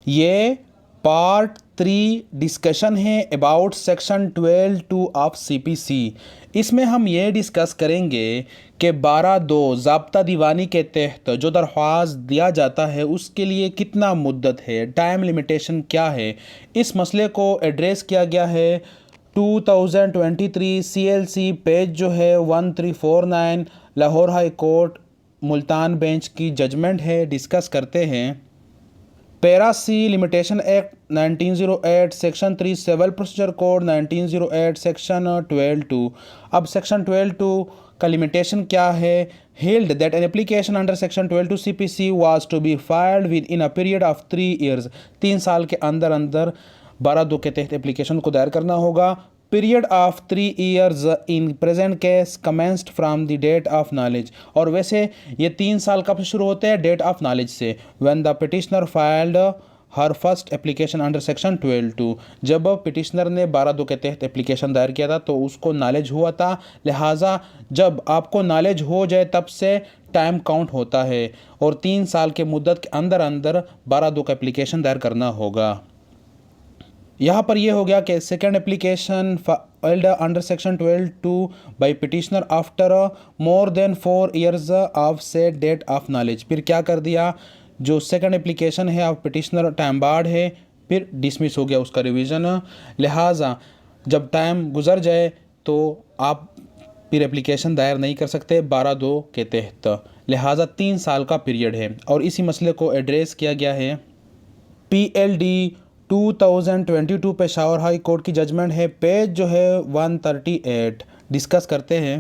ये part 3 discussion है about section 12(2) of CPC. इसमें हम ये डिस्कस करेंगे कि 12(2) ज़ाब्ता दीवानी के तहत जो दरख्वास्त दिया जाता है उसके लिए कितना मुद्दत है, टाइम लिमिटेशन क्या है। इस मसले को एड्रेस किया गया है 2023 CLC पेज जो है 1349 Lahore high court Multan bench की जजमेंट है। डिस्कस करते हैं। Para C limitation act 1908 section 3 civil procedure code 1908 section 12(2). अब सेक्शन 12(2) का लिमिटेशन क्या है? Held that an application under section 12(2) CPC was to be filed within a period of 3 years. 3 साल के अंदर अंदर 12(2) के तहत एप्लीकेशन को दायर करना होगा। Period of 3 years in present case commenced from the date of knowledge. और वैसे ये 3 साल कब शुरू होते हैं? डेट ऑफ नॉलेज से। When the petitioner filed her first application under section 12(2). जब पिटिशनर ने 12(2) के तहत एप्लीकेशन दायर किया था तो उसको नॉलेज हुआ था, लिहाजा जब आपको नॉलेज हो जाए तब से टाइम काउंट होता है और 3 साल के मुद्दत के अंदर अंदर 12(2) का एप्लीकेशन दायर करना होगा। यहाँ पर यह हो गया कि second application filed under section 12(2) by petitioner after more than 4 years of set date of knowledge. फिर क्या कर दिया? जो सेकेंड एप्लीकेशन है ऑफ पिटिशनर टाइम बार्ड है, फिर डिसमिस हो गया उसका रिवीजन। लिहाजा जब टाइम गुजर जाए तो आप फिर एप्लीकेशन दायर नहीं कर सकते 12(2) के तहत। लिहाजा 3 साल का पीरियड है और इसी मसले को एड्रेस किया गया है PLD 2022 पेशावर हाई कोर्ट की जजमेंट है। पेज जो है 138। डिस्कस करते हैं।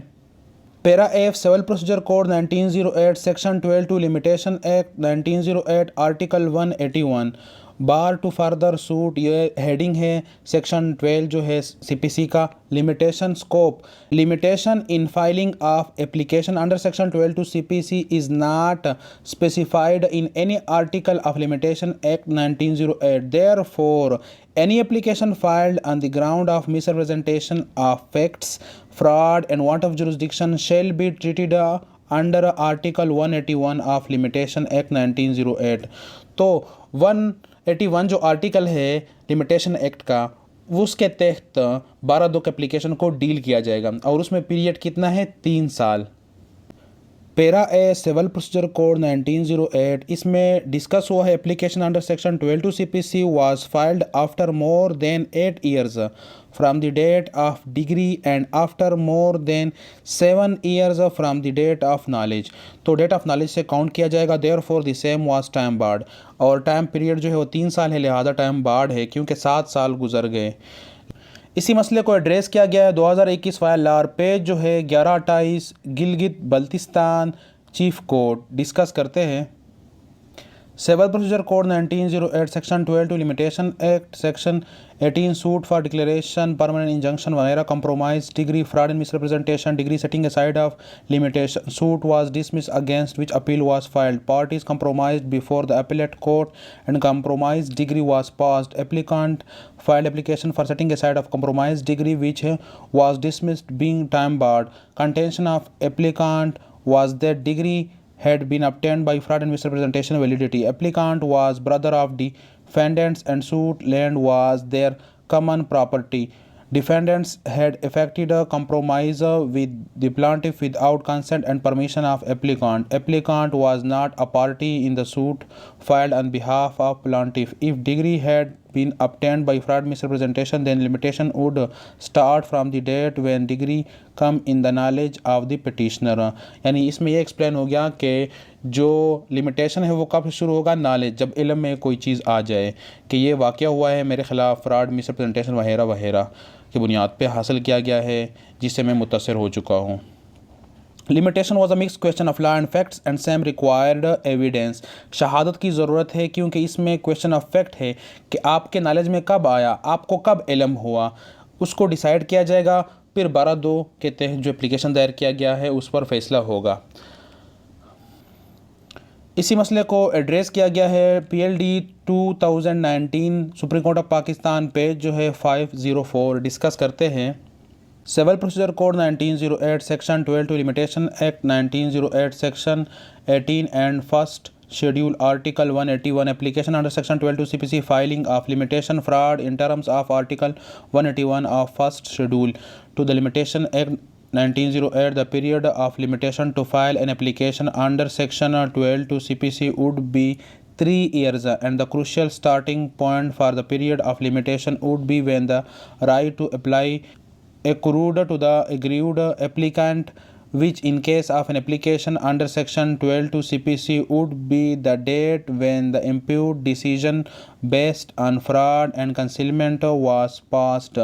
Para F civil procedure code 1908 section 12(2) limitation act 1908 article 181 bar to further suit. ये हेडिंग है सेक्शन 12 जो है CPC का। Limitation scope limitation in filing of application under section 12(2) CPC is not specified in any article of limitation act 1908। Therefore any application filed on the ground of misrepresentation of facts, fraud and want of jurisdiction shall be treated under Article 181 of Limitation Act 1908। तो 181 जो article है limitation act का, उसके तहत 12(2) के application को deal किया जाएगा और उसमें पीरियड कितना है? 3 साल। Para A civil procedure code 1908 इसमें डिस्कस हुआ है application under section 12(2) CPC was filed after more than 8 years from the date of decree and after more than 7 years from the date of knowledge. तो date of knowledge से count किया जाएगा। Therefore the same was time barred. और time period जो है वो 3 साल है, लिहाजा टाइम बार्ड है क्योंकि 7 साल गुजर गए। इसी मसले को एड्रेस किया गया है 2021 फाइल लार पेज जो है 1128 Gilgit Baltistan chief court. Discuss करते हैं। Civil procedure code 1908 section 12(2) limitation act section 18 suit for declaration permanent injunction वगैरह compromise decree fraud and misrepresentation decree setting aside of limitation suit was dismiss against which appeal was filed. Parties compromised before the appellate court and compromised degree was passed. Applicant filed application for setting aside of compromised degree which was dismissed being time barred. Contention of applicant was that degree had been obtained by fraud and misrepresentation validity. Applicant was brother of defendants and suit land was their common property. Defendants had effected a compromise with the plaintiff without consent and permission of applicant. Applicant was not a party in the suit filed on behalf of plaintiff. If degree had been obtained by fraud misrepresentation, then limitation would start from the date when degree come in the knowledge of the petitioner। यानी इसमें ये explain हो गया कि जो limitation है वो कब शुरू होगा? नॉलेज, जब इल्म में कोई चीज़ आ जाए कि ये वाक़या हुआ है मेरे ख़िलाफ़, फ्रॉड मिसरिप्रेजेंटेशन वगैरह वगैरह की बुनियाद पे हासिल किया गया है जिससे मैं मुतासर हो चुका हूँ। Limitation was a mix question of law and facts and same required evidence. शहादत की ज़रूरत है क्योंकि इसमें क्वेश्चन ऑफ फैक्ट है कि आपके नॉलेज में कब आया, आपको कब इल्म हुआ, उसको डिसाइड किया जाएगा। फिर 12(2) के तहत जो एप्लीकेशन दायर किया गया है उस पर फैसला होगा। इसी मसले को एड्रेस किया गया है PLD 2019 supreme court of Pakistan page जो है 504। डिस्कस करते हैं। Civil procedure code 1908 section 12(2) limitation act 1908 section 18 and first Schedule Article 181 application under Section 12 to CPC filing of limitation fraud in terms of Article 181 of first schedule to the Limitation Act 1908. The period of limitation to file an application under Section 12 to CPC would be 3 years, and the crucial starting point for the period of limitation would be when the right to apply accrued to the aggrieved applicant, which in case of an application under Section 12 to CPC would be the date when the imputed decision based on fraud and concealment was passed.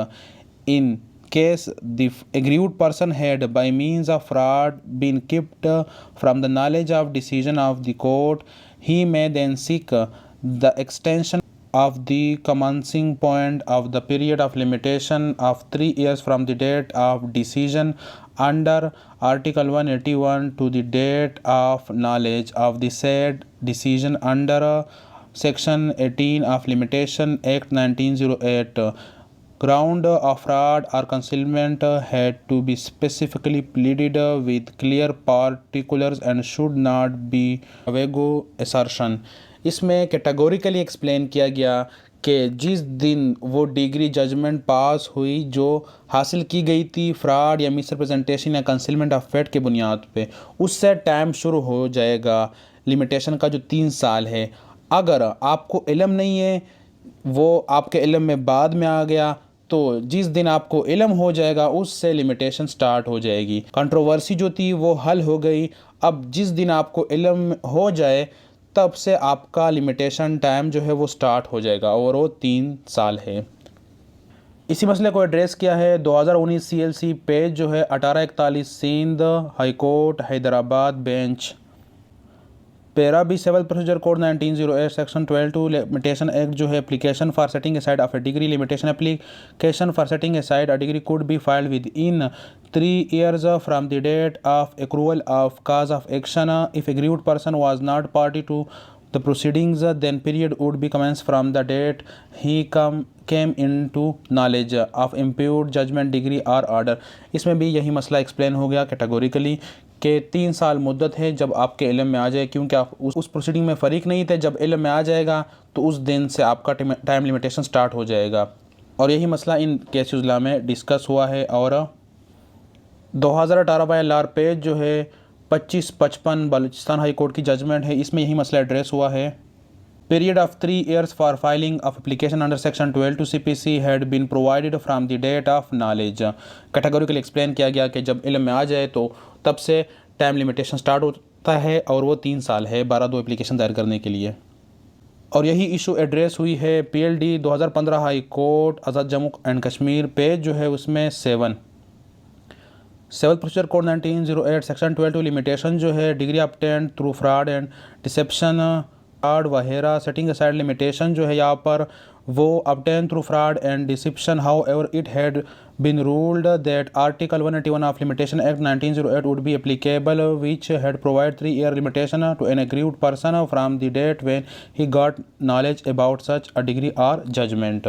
In case the aggrieved person had by means of fraud been kept from the knowledge of decision of the court, he may then seek the extension of the commencing point of the period of limitation of 3 years from the date of decision under Article 181 to the date of knowledge of the said decision under Section 18 of Limitation Act 1908. Ground of fraud or concealment had to be specifically pleaded with clear particulars and should not be a vague assertion. इसमें categorically explain किया गया कि जिस दिन वो degree judgement पास हुई जो हासिल की गई थी फ्रॉड या मिसरिप्रेजेंटेशन या कंसीलमेंट ऑफ फैक्ट के बुनियाद पे, उससे टाइम शुरू हो जाएगा लिमिटेशन का जो 3 साल है। अगर आपको इल्म नहीं है, वो आपके इल्म में बाद में आ गया, तो जिस दिन आपको इल्म हो जाएगा उससे लिमिटेशन स्टार्ट हो जाएगी। कंट्रोवर्सी जो थी वो हल हो गई। अब जिस दिन आपको इल्म हो जाए तब से आपका लिमिटेशन टाइम जो है वो स्टार्ट हो जाएगा और वो 3 साल है। इसी मसले को एड्रेस किया है 2019 CLC पेज जो है 1841 Sindh high court Hyderabad bench. Para B civil procedure code 1908 section 12 two limitation act जो है application for setting aside of a decree limitation application for setting aside a decree could be filed within 3 years from the date of accrual of cause of action. If aggrieved person was not party to the proceedings, then period would be commenced from the date he came into knowledge of imputed judgment degree or order. इसमें भी यही मसला explain हो गया categorically कि 3 साल मुद्दत है जब आपके इल्म में आ जाए, क्योंकि आप उस प्रोसीडिंग में फ़रीक नहीं थे। जब इल्म में आ जाएगा तो उस दिन से आपका टाइम लिमिटेशन स्टार्ट हो जाएगा। और यही मसला इन केस उजला में डिस्कस हुआ है। और 2018 LR पेज जो है 2555 बलूचिस्तान हाई कोर्ट की जजमेंट है, इसमें यही मसला एड्रेस हुआ है। Period of 3 years for filing of application under section 12 two CPC had been provided from the date of knowledge. Categorically explain किया गया कि जब इल्म में आ जाए तो तब से टाइम लिमिटेशन स्टार्ट होता है और वो 3 साल है 12 एप्लीकेशन दायर करने के लिए। और यही इशू एड्रेस हुई है PLD 2015 high court Azad Jammu and Kashmir page जो है उसमें 7 civil procedure code 1908 section 12 two limitation जो है decree obtained through fraud and deception fraud वगैरह सेटिंग असाइड लिमिटेशन जो है यहाँ पर वो obtain through fraud and deception. However it had been ruled that article 181 of limitation act 1908 would be applicable which had provide 3 year limitation to N aggrieved person from the date when he got knowledge about such a decree और judgement.